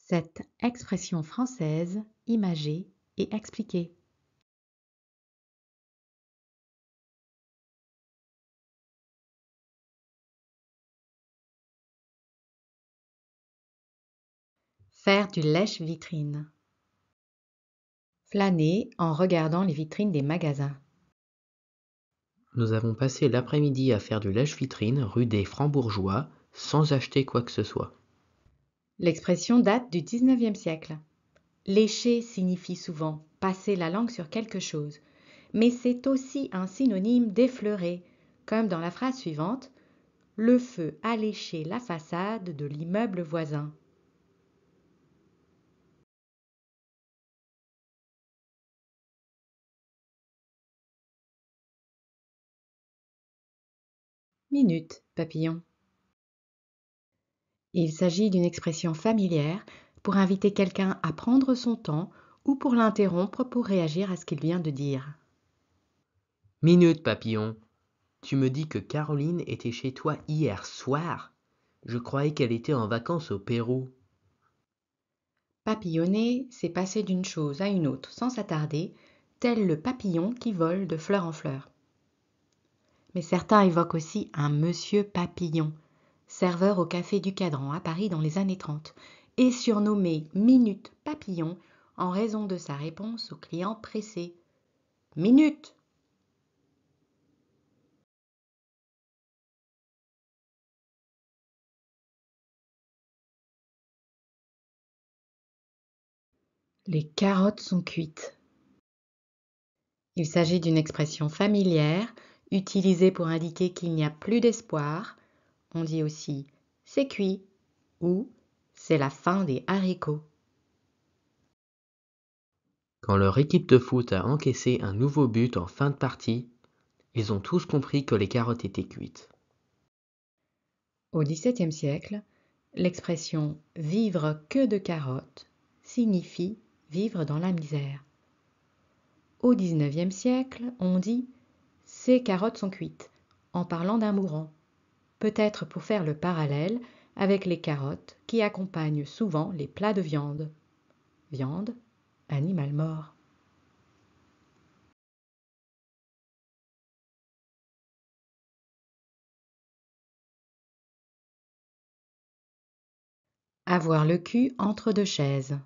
Cette expression française imagée et expliquée. Faire du lèche-vitrine. Flâner en regardant les vitrines des magasins. Nous avons passé l'après-midi à faire du lèche-vitrine rue des Francs-Bourgeois sans acheter quoi que ce soit. L'expression date du XIXe siècle. Lécher signifie souvent passer la langue sur quelque chose, mais c'est aussi un synonyme d'effleurer, comme dans la phrase suivante: le feu a léché la façade de l'immeuble voisin. Minute, papillon. Il s'agit d'une expression familière pour inviter quelqu'un à prendre son temps ou pour l'interrompre pour réagir à ce qu'il vient de dire. Minute, papillon. Tu me dis que Caroline était chez toi hier soir? Je croyais qu'elle était en vacances au Pérou. Papillonner, c'est passer d'une chose à une autre sans s'attarder, tel le papillon qui vole de fleur en fleur. Mais certains évoquent aussi un monsieur Papillon, serveur au café du Cadran à Paris dans les années 30, et surnommé Minute Papillon en raison de sa réponse aux clients pressés. Minute! Les carottes sont cuites. Il s'agit d'une expression familière utilisée pour indiquer qu'il n'y a plus d'espoir. On dit aussi c'est cuit ou c'est la fin des haricots. Quand leur équipe de foot a encaissé un nouveau but en fin de partie, ils ont tous compris que les carottes étaient cuites. Au XVIIe siècle, l'expression vivre que de carottes signifie vivre dans la misère. Au XIXe siècle, on dit ces carottes sont cuites en parlant d'un mourant, peut-être pour faire le parallèle avec les carottes qui accompagnent souvent les plats de viande. Viande, animal mort. Avoir le cul entre deux chaises.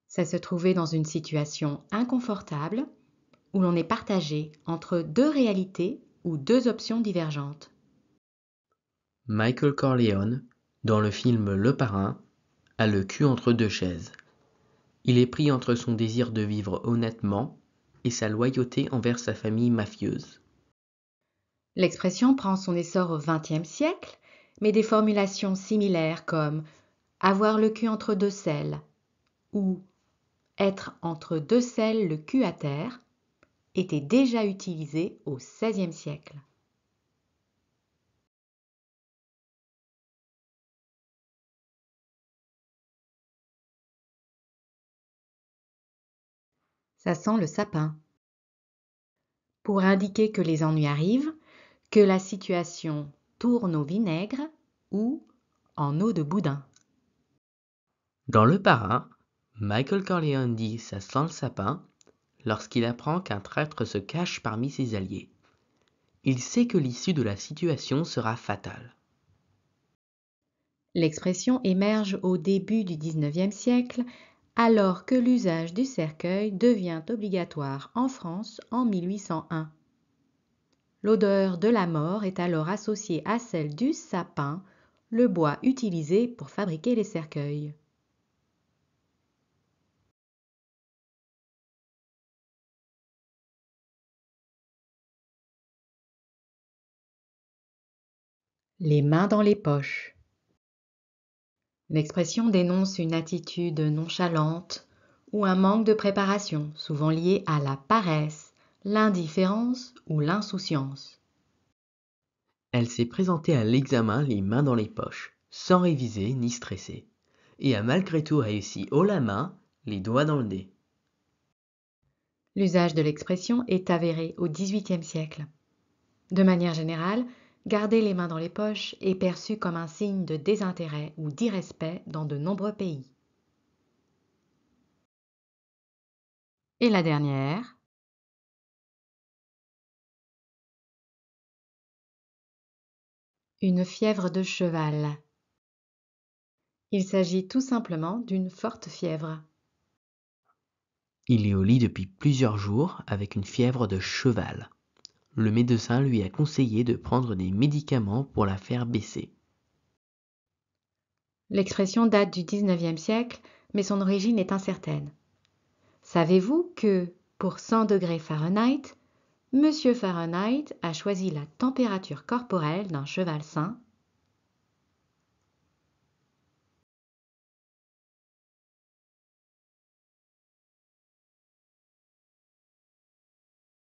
C'est se trouver dans une situation inconfortable où l'on est partagé entre deux réalités ou deux options divergentes. Michael Corleone, dans le film Le Parrain, a le cul entre deux chaises. Il est pris entre son désir de vivre honnêtement et sa loyauté envers sa famille mafieuse. L'expression prend son essor au XXe siècle, mais des formulations similaires comme avoir le cul entre deux selles ou être entre deux selles le cul à terre étaient déjà utilisées au XVIe siècle. Ça sent le sapin. Pour indiquer que les ennuis arrivent, que la situation tourne au vinaigre ou en eau de boudin. Dans Le Parrain, Michael Corleone dit ça sent le sapin lorsqu'il apprend qu'un traître se cache parmi ses alliés. Il sait que l'issue de la situation sera fatale. L'expression émerge au début du XIXe siècle, alors que l'usage du cercueil devient obligatoire en France en 1801. L'odeur de la mort est alors associée à celle du sapin, le bois utilisé pour fabriquer les cercueils. Les mains dans les poches. L'expression dénonce une attitude nonchalante ou un manque de préparation, souvent lié à la paresse, l'indifférence ou l'insouciance. Elle s'est présentée à l'examen les mains dans les poches, sans réviser ni stresser, et a malgré tout réussi haut la main, les doigts dans le nez. L'usage de l'expression est avéré au XVIIIe siècle. De manière générale, Garder les mains dans les poches est perçu comme un signe de désintérêt ou d'irrespect dans de nombreux pays. Et la dernière. Une fièvre de cheval. Il s'agit tout simplement d'une forte fièvre. Il est au lit depuis plusieurs jours avec une fièvre de cheval. Le médecin lui a conseillé de prendre des médicaments pour la faire baisser. L'expression date du XIXe siècle, mais son origine est incertaine. Savez-vous que, pour 100 degrés Fahrenheit, Monsieur Fahrenheit a choisi la température corporelle d'un cheval sain